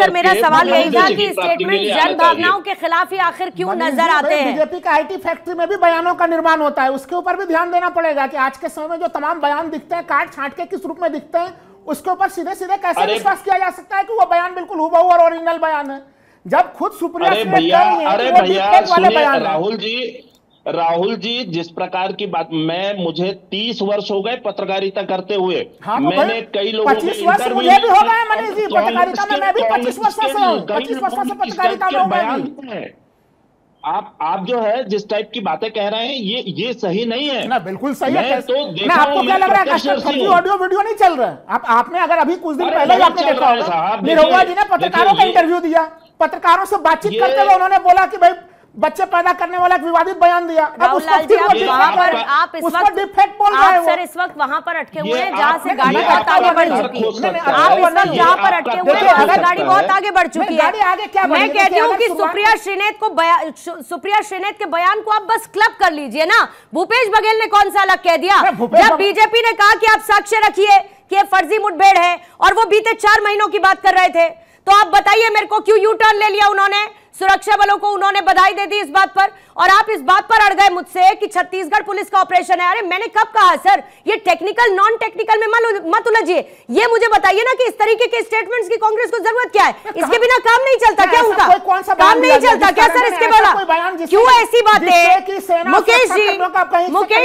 Sir मेरा सवाल यही था कि स्टेटमेंट जन भावनाओं के खिलाफ ही आखिर क्यों नजर आते हैं? बीजेपी का आईटी फैक्ट्री में भी बयानों का निर्माण होता है, उसके ऊपर भी ध्यान देना पड़ेगा कि आज के समय में जो तमाम बयान दिखते हैं, काट छांट के किस रूप में दिखते हैं, उसके ऊपर सीधे सीधे कैसे विश्वास किया जा सकता है कि वो बयान बिल्कुल हुबहू और ओरिजिनल बयान है, जब खुद सुप्रिया अरे भैया सुनिए राहुल जी जिस प्रकार की बात, मुझे 30 वर्ष हो गए पत्रकारिता करते हुए। हाँ, मैंने कई लोगों के इंटरव्यू मुझे भी हो गए मनीष जी, पत्रकारिता में मैं भी 25 वर्षों से हूं, 25 वर्षों से पत्रकारिता में हूं। आप जो है जिस टाइप की बातें कह रहे हैं ये सही नहीं है ना, बिल्कुल सही है। तो देखा आपको क्या लग रहा है फर्जी ऑडियो वीडियो नहीं चल रहा है? आपने अगर अभी कुछ दिन पहले आपने देखा होगा, निरहुआ जी ने पत्रकारों का इंटरव्यू दिया, पत्रकारों से बातचीत करते हुए उन्होंने बोला कि भाई बच्चे पैदा करने वाला एक विवादित बयान दिया। राहुल लाल जी आप इस वक्त वहां पर अटके हुए हैं जहां से गाड़ी बहुत आगे बढ़ चुकी है। आप इस वक्त जहां पर अटके हुए हैं वहां से गाड़ी बहुत आगे बढ़ चुकी है। मैं कहती हूँ कि सुप्रिया श्रीनेत के बयान को आप बस क्लब कर लीजिए ना। भूपेश बघेल ने कौन सा अलग कह दिया? जब बीजेपी ने कहा कि आप साक्ष्य रखिए कि ये फर्जी मुठभेड़ है और वो बीते 4 महीनों की बात कर रहे थे, तो आप बताइए मेरे को क्यों यू टर्न ले लिया उन्होंने? सुरक्षा बलों को उन्होंने बधाई दे दी इस बात पर, और आप इस बात पर अड़ गए मुझसे कि छत्तीसगढ़ पुलिस का ऑपरेशन है। अरे मैंने कब कहा सर? ये टेक्निकल नॉन टेक्निकल में मत उलझिए। ये मुझे बताइए ना कि इस तरीके के स्टेटमेंट्स की कांग्रेस को जरूरत क्या है? इसके बिना काम नहीं चलता क्या? उनका काम नहीं चलता क्या सर इसके बिना? क्यों ऐसी बातें मुकेश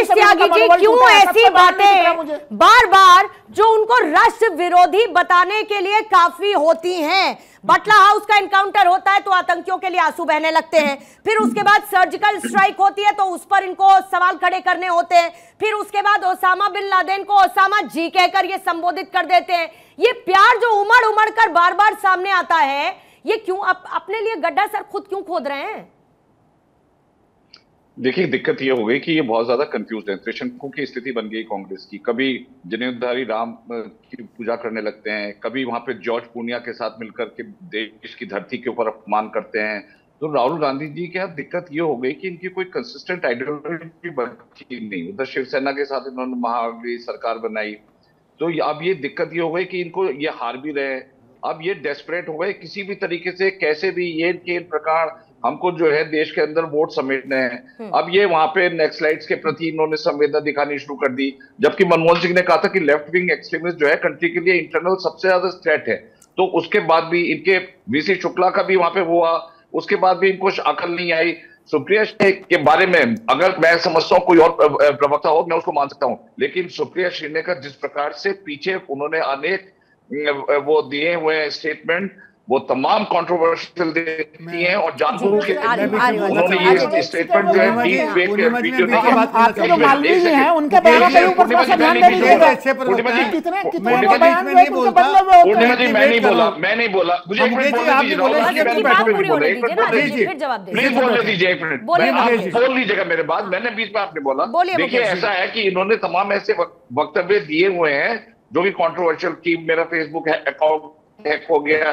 त्यागी जी, क्यों ऐसी बातें बार बार जो उनको राष्ट्र विरोधी बताने के लिए काफी होती हैं? बटला हाउस का एनकाउंटर होता है तो आतंकियों के लिए आंसू बहने लगते हैं, फिर उसके बाद सर्जिकल स्ट्राइक होती है तो उस पर इनको सवाल खड़े करने होते हैं, फिर उसके बाद ओसामा बिन लादेन को ओसामा जी कहकर ये संबोधित कर देते हैं। ये प्यार जो उमड़ उमड़ कर बार बार सामने आता है, ये क्यों अपने लिए गड्ढा सर खुद क्यों खोद रहे हैं? देखिए दिक्कत ये हो गई कि ये बहुत ज्यादा कंफ्यूज है। त्रिशंकु की स्थिति बन गई कांग्रेस की। कभी जनेऊधारी राम की पूजा करने लगते हैं, कभी वहां पे जॉर्ज पूनिया के साथ मिलकर के देश की धरती के ऊपर अपमान करते हैं। तो राहुल गांधी जी के यहाँ दिक्कत ये हो गई कि इनकी कोई कंसिस्टेंट आइडियोलॉजी बची नहीं। उधर शिवसेना के साथ इन्होंने महाअगली सरकार बनाई, तो अब ये दिक्कत ये हो गई कि इनको ये हार भी रहे। अब ये डेस्परेट हो गए किसी भी तरीके से, कैसे भी ये के प्रकार हमको जो है देश के अंदर वोट समेटने हैं। अब ये वहां पे नेक्सलाइट्स के प्रति इन्होंने संवेदना दिखानी शुरू कर दी, जबकि मनमोहन सिंह ने कहा था कि लेफ्ट विंग एक्सट्रीमिस्ट जो है कंट्री के लिए इंटरनल सबसे ज्यादा थ्रेट है। तो उसके बाद भी इनके वीसी शुक्ला का भी वहां पे हुआ, उसके बाद भी इनको अकल नहीं आई। सुप्रिया के बारे में अगर मैं समझता हूँ कोई और प्रवक्ता हो मैं उसको मान सकता हूँ, लेकिन सुप्रिया श्रीने का जिस प्रकार से पीछे उन्होंने अनेक वो दिए हुए स्टेटमेंट, वो तमाम कंट्रोवर्शियल देती हैं और जानबूझ के उन्होंने ये स्टेटमेंट जो है डीप फेक वीडियो आपके जो मालवीय हैं उनके बयानों पे ऊपर थोड़ा सा ध्यान दीजिएगा। कितने बयान हुए उनके बदले हुए होते हैं। जी मैं नहीं बोला मुझे एक मिनट बोलने दीजिए, एक मिनट बोल लीजिएगा मेरे बाद, मैंने बीच में आपने बोला। देखिए ऐसा है कि इन्होंने तमाम ऐसे वक्तव्य दिए हुए हैं जो कि कंट्रोवर्शियल की मेरा फेसबुक अकाउंट हैक हो गया।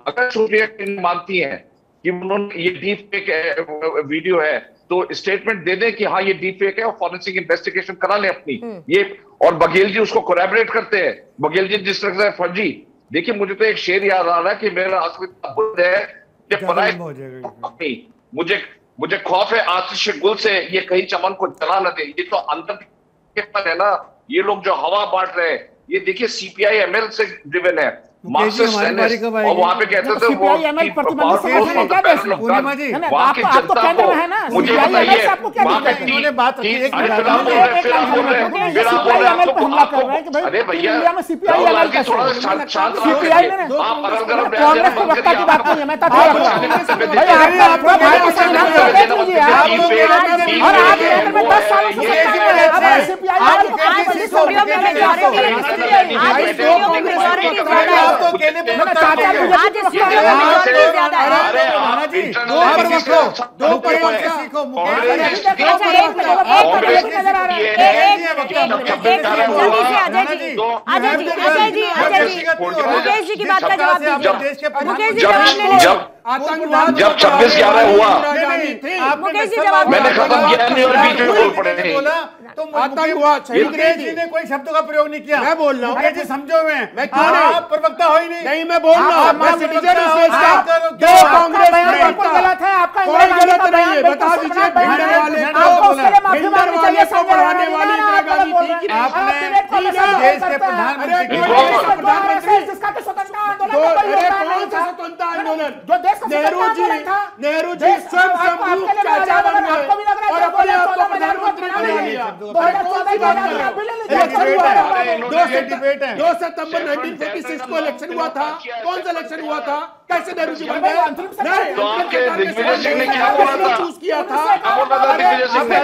अगर सुप्रिया मानती हैं कि उन्होंने ये डीप फेक वीडियो है तो स्टेटमेंट दे दें कि हाँ ये डीप फेक है और फॉरेंसिक इन्वेस्टिगेशन करा ले अपनी ये। और बघेल जी उसको कोलैबोरेट करते हैं। बघेल जी जिस तरह से फर्जी, देखिए मुझे तो एक शेर याद आ रहा है कि मेरा अस्मिता बुद्ध है, मुझे खौफ है आतिश गुल से ये कहीं चमन को जला न दे। ये तो अंदर के पर है ना, ये लोग जो हवा बांट रहे हैं, ये देखिए सीपीआई एमएल से ड्रिवन है। मार्क्सिस्ट और वहां पे कहते थे वो मुझे बताइए अरे भैया तो कहने पे आज इस ज्यादा है। दो सीखो मुकेश जी की बात का जवाब दीजिए। मुकेश जी जवाब ले आतंकवाद जब 26/11 हुआ मुकेश जी जवाब मैंने खत्म किया नहीं और बीच में बोल पड़े थे। तो आतंकवाद मुकेश जी ने कोई शब्दों का प्रयोग नहीं किया। मैं बोल रहा हूँ, मुकेश जी समझो मैं क्यों नहीं? आप प्रवक्ता हो ही नहीं। नहीं मैं बोल रहा हूँ, मैं सिटीजन हूँ देश का। जो कांग्रेस बिल्कुल गलत है आपका, कोई गलत नहीं है, बता दीजिए भिंडर वाले को पढ़ाने वाली इंदिरा गांधी थी कि आपने देश के प्रधानमंत्री जिसका तो स्वतंत्रता आंदोलन कौन सा स्वतंत्रता आंदोलन? जो देश का नेहरू जी स्वयं शंभू चाचा बन गए और अपने आप को प्रधानमंत्री बना लिया। 2 सितंबर 1946 को इलेक्शन हुआ था। कौन सा इलेक्शन हुआ था? कैसे नेहरू जी बन गए? नहीं, तो आपके दिग्विजय सिंह ने क्या बोला था? चूज किया था। दिग्विजय सिंह ने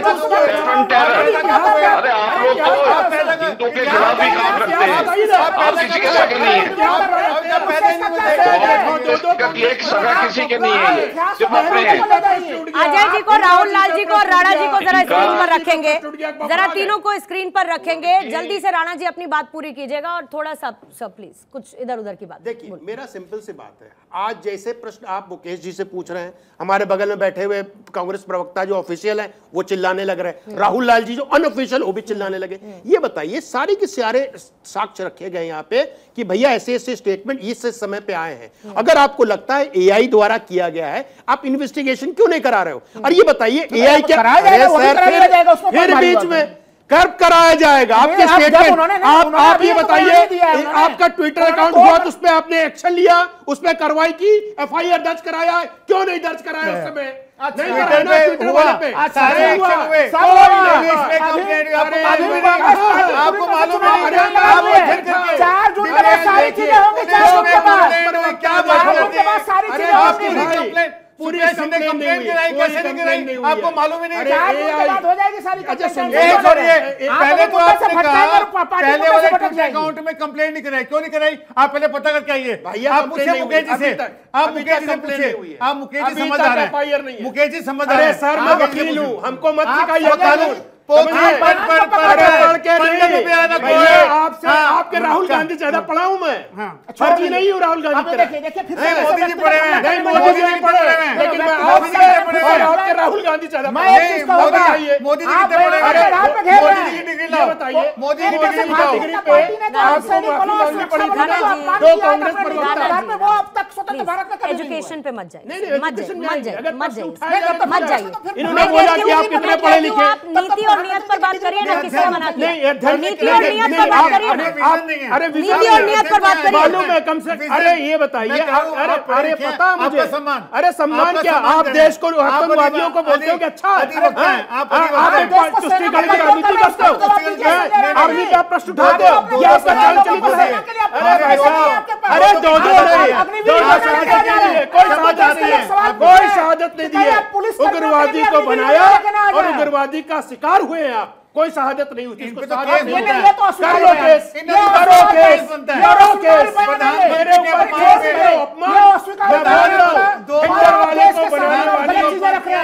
अरे आप लोग तो हिंदू के खिलाफ भी काम करते हैं, आप किसी के सगे नहीं है, एक सगा किसी के नहीं है, सिर्फ अपने हैं। अजय जी को, राहुल लाल जी को और राणा जी को जरा स्क्रीन पर रखेंगे, जरा तीनों को स्क्रीन पर रखेंगे। जल्दी से राणा जी अपनी बात पूरी कीजिएगा और थोड़ा सा प्लीज कुछ इधर उधर की बात। देखिए मेरा सिंपल सी बात है, आज जैसे प्रश्न आप मुकेश जी से पूछ रहे हैं, हमारे बगल में बैठे हुए कांग्रेस प्रवक्ता जो ऑफिशियल है वो चिल्लाने लग रहे हैं, राहुल लाल जी जो अनऑफिशियल वो भी चिल्लाने लगे। ये बताइए सारी के सारे साक्ष्य रखे गए यहाँ पे कि भैया ऐसे ऐसे स्टेटमेंट इस समय पे आए हैं। अगर आपको लगता है एआई द्वारा किया गया है, आप इन्वेस्टिगेशन क्यों नहीं करा रहे हो? और ये बताइए एआई क्या फिर बीच में कर्व कराया जाएगा आपके स्टेटमेंट। आप ये बताइए, आपका ट्विटर अकाउंट हुआ तो उस पर आपने एक्शन लिया, उस पर कार्रवाई की, एफआईआर दर्ज कराया, क्यों नहीं दर्ज कराया उस समय? नहीं कराया ना ट्विटर वाले पे। आपको मालूम है 4 जून में सारी चीजें होंगी, 4 जून के बाद क्या बात सारी चीजें होंगी। पूरी कंप्लेंट कराई, कैसे नहीं कराई आपको मालूम ही नहीं। हो जाएगी सारी। पहले तो आपने कहा पहले वाले ट्विटर अकाउंट में कंप्लेंट नहीं कराई, क्यों नहीं कराई? आप पहले पता करके आइए। आप पूछे मुकेश जी से, आप मुकेश जी से पूछे, आप मुकेश जी समझ आ रहे हैं, मुकेश जी समझ आ रहे हैं। सर मैं वकील हूँ, हमको मत सिखाइए कानून। आपके राहुल गांधी ज्यादा पढ़ा हूं मैं, फर्जी नहीं हूँ राहुल गांधी। मोदी जी पढ़े हैं, नहीं मोदी जी पढ़े हैं, लेकिन मैं आपके राहुल गांधी ज्यादा मोदी जी कितने पढ़े हैं? मोदी जी की डिग्री लाओ, बताइए मोदी जी की डिग्री पे दो कांग्रेस प्रवक्ता एजुकेशन पे मत जाइए, इन्होंने बोला कि आप कितने पढ़े लिखे। नीति और नियत पर बात करिए ना, किसने मना किया? नीति और नियत पर बात करिए ना, अरे नीति और नियत पर बात करिए। मालूम है कम से, अरे ये बताइए, अरे पता मुझे, अरे सम्मान क्या? आप देश को आतंकवादियों को बोलते हो कि अच्छा आप तुष्टिकरण की राजनीति करते हो, आर्मी का प्रश्न उठाते हो, ये आपका चाल चलित है। अरे दो कोई शहादत नहीं दी है, उग्रवादी को बनाया और उग्रवादी का शिकार हुए हैं आप, कोई शहादत नहीं हुई। इसको शहादत नहीं होता है। कर लो केस, करो केस, करो केस, मेरे ऊपर केस करो, अपमान। मैं बोल रहा हूँ हिंडर वाले को बनाने वाली,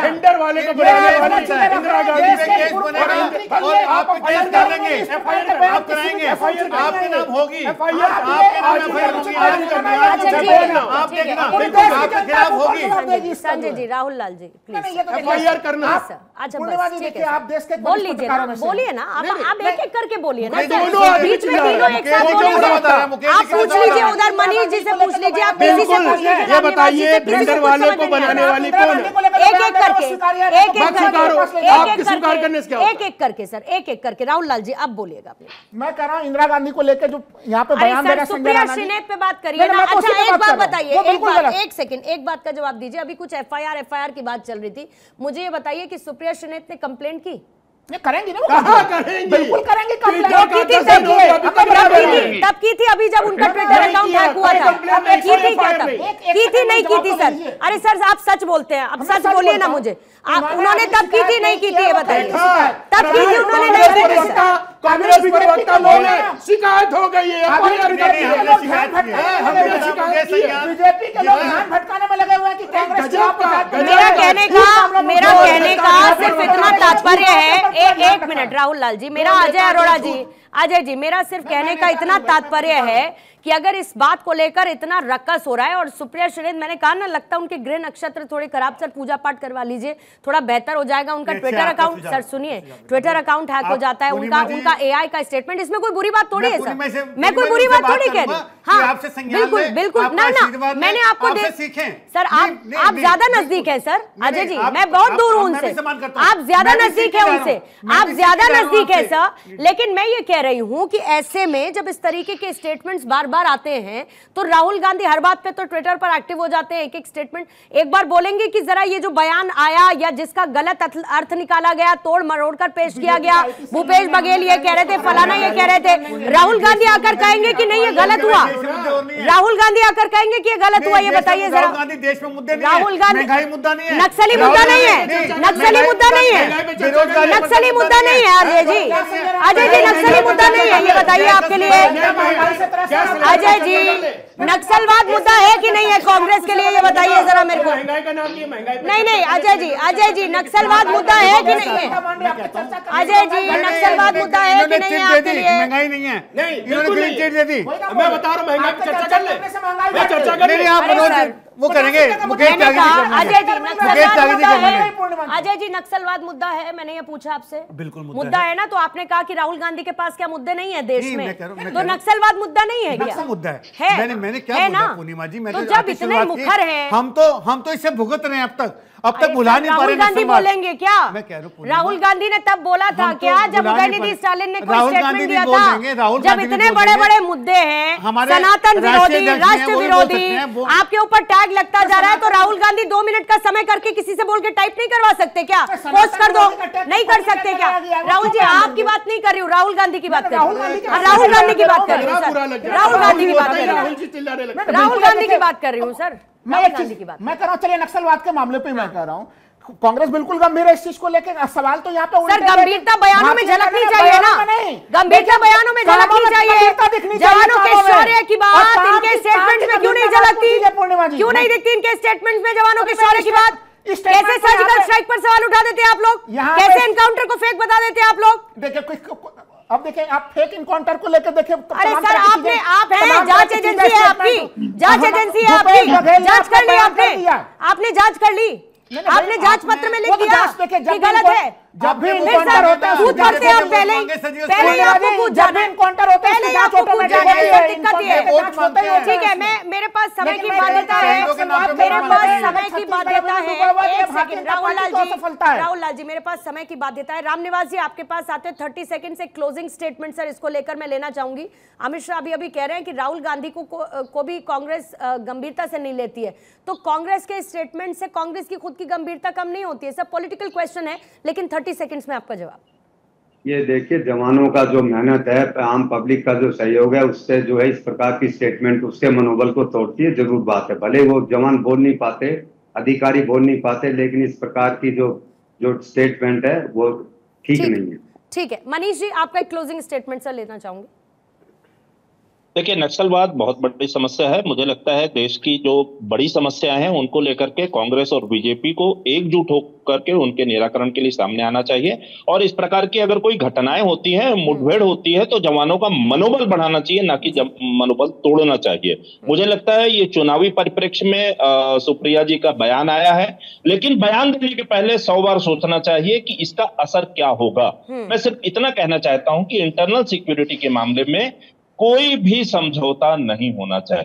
हिंडर वाले को बनाने वाली इंदिरा गांधी पे केस बनाएंगे और आप केस करेंगे, एफआईआर आप कराएंगे, आपके नाम होगी, आप देखना आपके खिलाफ होगी। संजय जी, राहुल लाल जी प्लीज एफआईआर करना। अच्छा आप देश के बोल लीजिए ना, बोलिए ना, आप एक एक करके बोलिए ना, दोनों बीच में तीनों एक साथ बोलिए। आप पूछ लीजिए उधर मनीष जी से पूछ लीजिए, आप किसी से पूछ लीजिए। ये बताइए भिंडर वाले को बनाने वाली कौन है? एक एक करके, एक एक करके सर, एक एक करके। राहुल लाल जी अब बोलिएगा अपने। मैं कह रहा हूँ इंदिरा गांधी को लेकर जो यहाँ पे बयान दे रहा है सुप्रिया श्रीनेत पे बात करिए ना। अच्छा एक बात बताइए, एक सेकंड, एक बात का जवाब दीजिए। अभी कुछ एफआईआर की बात चल रही थी, मुझे ये बताइए कि सुप्रिया श्रीनेत ने कंप्लेंट की? करेंगी ना, कहाँ करेंगी? बिल्कुल करेंगे। तब की थी, अभी जब उनका ट्विटर अकाउंट हैक हुआ था, की थी क्या तब? की थी नहीं की थी सर? अरे सर आप सच बोलते हैं, अब सच बोलिए ना मुझे। आप उन्होंने तब की थी नहीं की थी ये बताइए। तब की थी उन्होंने नहीं की थी? कांग्रेस प्रवक्ता बोले शिकायत हो गई है, बीजेपी के लोग ध्यान भटकाने में लगे हुए हैं कि कांग्रेस। मेरा कहने का सिर्फ इतना तात्पर्य है, एक मिनट राहुल लाल जी, मेरा अजय अरोड़ा जी, अजय जी, मेरा सिर्फ कहने का इतना तात्पर्य है कि अगर इस बात को लेकर इतना रक्कस हो रहा है, और सुप्रिया सुळे, मैंने कहा ना, लगता है उनके गृह नक्षत्र थोड़े खराब, सर पूजा पाठ करवा लीजिए, थोड़ा बेहतर हो जाएगा। उनका ट्विटर अकाउंट, सर सुनिए, ट्विटर अकाउंट हैक हो जाता है, उनका AI का स्टेटमेंट, इसमें कोई बुरी बात थोड़ी है सर, मैं कोई बुरी बात थोड़ी कह रही। हाँ बिल्कुल बिल्कुल, ना मैंने आपको सर, आप ज्यादा नजदीक है सर अजय जी, मैं बहुत दूर हूं उनसे, आप ज्यादा नजदीक है उनसे, आप ज्यादा नजदीक है सर। लेकिन मैं ये कह रही हूं कि ऐसे में जब इस तरीके के स्टेटमेंट्स बार बार आते हैं तो राहुल गांधी हर बात पे तो ट्विटर पर एक्टिव हो जाते हैं, एक एक स्टेटमेंट एक बार बोलेंगे कि जरा ये जो बयान आया या जिसका गलत अर्थ निकाला गया, तोड़ मरोड़ कर पेश किया गया, भूपेश बघेल ये कह रहे थे, फलाना ये कह रहे थे, राहुल गांधी आकर कहेंगे कि नहीं ये गलत हुआ, राहुल गांधी आकर कहेंगे कि ये गलत हुआ, ये बताइए जरा। राहुल गांधी देश में मुद्दे नहीं है, राहुल गांधी महंगाई मुद्दा नहीं है, नक्सली मुद्दा नहीं है, नक्सली मुद्दा नहीं है, नक्सली मुद्दा नहीं है अजय जी, अजय जी नक्सली मुद्दा नहीं है, ये बताइए आपके लिए अजय जी, नक्सलवाद मुद्दा है कि नहीं है कांग्रेस के लिए, ये बताइए जरा मेरे को। नहीं नहीं अजय जी नक्सलवाद मुद्दा है कि नहीं है, अजय जी नक्सलवाद मुद्दा है कि नहीं है आपके लिए? महंगाई नहीं है, इन्होंने ग्रीन चिट दे दी, मैं बता रहा हूँ महंगाई पे चर्चा कर ले, मैं चर्चा कर नहीं आप वो करेंगे, मुकेश अजय जी नक्सलवाद मुद्दा है, मैंने ये पूछा आपसे, बिल्कुल मुद्दा है ना, तो आपने कहा कि राहुल गांधी के पास क्या मुद्दे नहीं है देश में, तो नक्सलवाद मुद्दा नहीं है क्या? मुद्दा है, मैंने क्या बोला पूर्णिमा जी, तो जब इतने मुखर हैं, हम तो इससे भुगत रहे हैं अब तक भुला नहीं पा रहे। राहुल गांधी बोलेंगे क्या? मैं कह रहा हूं राहुल गांधी ने तब बोला था क्या जब उदयनिधि स्टालिन ने कोई स्टेटमेंट दिया था, जब इतने बड़े बड़े मुद्दे हैं, सनातन विरोधी, राष्ट्र विरोधी, आपके ऊपर टैग लगता जा रहा है, तो राहुल गांधी 2 मिनट का समय करके किसी से बोल के टाइप नहीं करवा सकते क्या? पोस्ट कर दो, नहीं कर सकते क्या? राहुल जी आपकी बात नहीं कर रही हूँ, राहुल गांधी की बात कर रही हूँ, राहुल गांधी की बात कर रही हूँ सर, राहुल गांधी की बात कर रही हूँ, राहुल गांधी की बात कर रही हूँ सर, मैं कह रहा हूँ, चलिए नक्सलवाद के मामले पे मैं कह रहा हूँ, कांग्रेस बिल्कुल गंभीर है इस चीज को लेकर, सवाल तो यहाँ पे सर गंभीरता बयानों में झलकनी चाहिए ना, गंभीरता बयानों में झलकनी चाहिए, जवानों के शौर्य की बात इनके स्टेटमेंट में क्यों नहीं झलकती, क्यों नहीं दिखती इनके स्टेटमेंट में जवानों के शौर्य की बात? कैसे सर्जिकल स्ट्राइक पर सवाल उठा देते हैं आप लोग, कैसे एनकाउंटर को फेक बता देते हैं आप लोग? देखिए अब देखिए आप फेक इनकाउंटर को लेकर देखिए, अरे सर आप हैं, जांच एजेंसी है आपकी, जांच एजेंसी है आपकी, जांच कर ली आपने जांच कर ली, आपने जांच पत्र में लिख दिया कि गलत है, जब भी इनकाउंटर होता है कूद पड़ते हैं आप पहले आपको कूद जाना है, इनकाउंटर होता है पहले आपको कूद जाना है, दिक्कत ये है। ठीक है, मेरे पास समय की बाध्यता है, मेरे पास समय की बाध्यता है, एक सेकंड राहुल लाल जी मेरे पास समय की बाध्यता है। रामनिवास जी आपके पास आते 30 सेकंड से क्लोजिंग स्टेटमेंट सर इसको लेकर मैं लेना चाहूंगी। अमित शाह अभी कह रहे हैं कि राहुल गांधी को भी कांग्रेस गंभीरता से नहीं लेती है, तो कांग्रेस के स्टेटमेंट से कांग्रेस की खुद की गंभीरता कम नहीं होती है? सब पॉलिटिकल क्वेश्चन है, लेकिन 30 सेकंड्स में आपका जवाब। ये देखिए, जवानों का जो मेहनत है, आम पब्लिक का जो सहयोग है, उससे जो है इस प्रकार की स्टेटमेंट उसके मनोबल को तोड़ती है, जरूर बात है। भले वो जवान बोल नहीं पाते, अधिकारी बोल नहीं पाते, लेकिन इस प्रकार की जो स्टेटमेंट है वो ठीक नहीं है। ठीक है, मनीष जी आपका एक क्लोजिंग स्टेटमेंट सर लेना चाहूंगी। देखिए, नक्सलवाद बहुत बड़ी समस्या है। मुझे लगता है देश की जो बड़ी समस्याएं हैं उनको लेकर के कांग्रेस और बीजेपी को एकजुट होकर के उनके निराकरण के लिए सामने आना चाहिए, और इस प्रकार की अगर कोई घटनाएं होती हैं, मुठभेड़ होती है, तो जवानों का मनोबल बढ़ाना चाहिए, ना कि मनोबल तोड़ना चाहिए। मुझे लगता है ये चुनावी परिप्रेक्ष्य में सुप्रिया जी का बयान आया है, लेकिन बयान देने के पहले 100 बार सोचना चाहिए कि इसका असर क्या होगा। मैं सिर्फ इतना कहना चाहता हूं कि इंटरनल सिक्योरिटी के मामले में कोई भी समझौता नहीं होना चाहिए।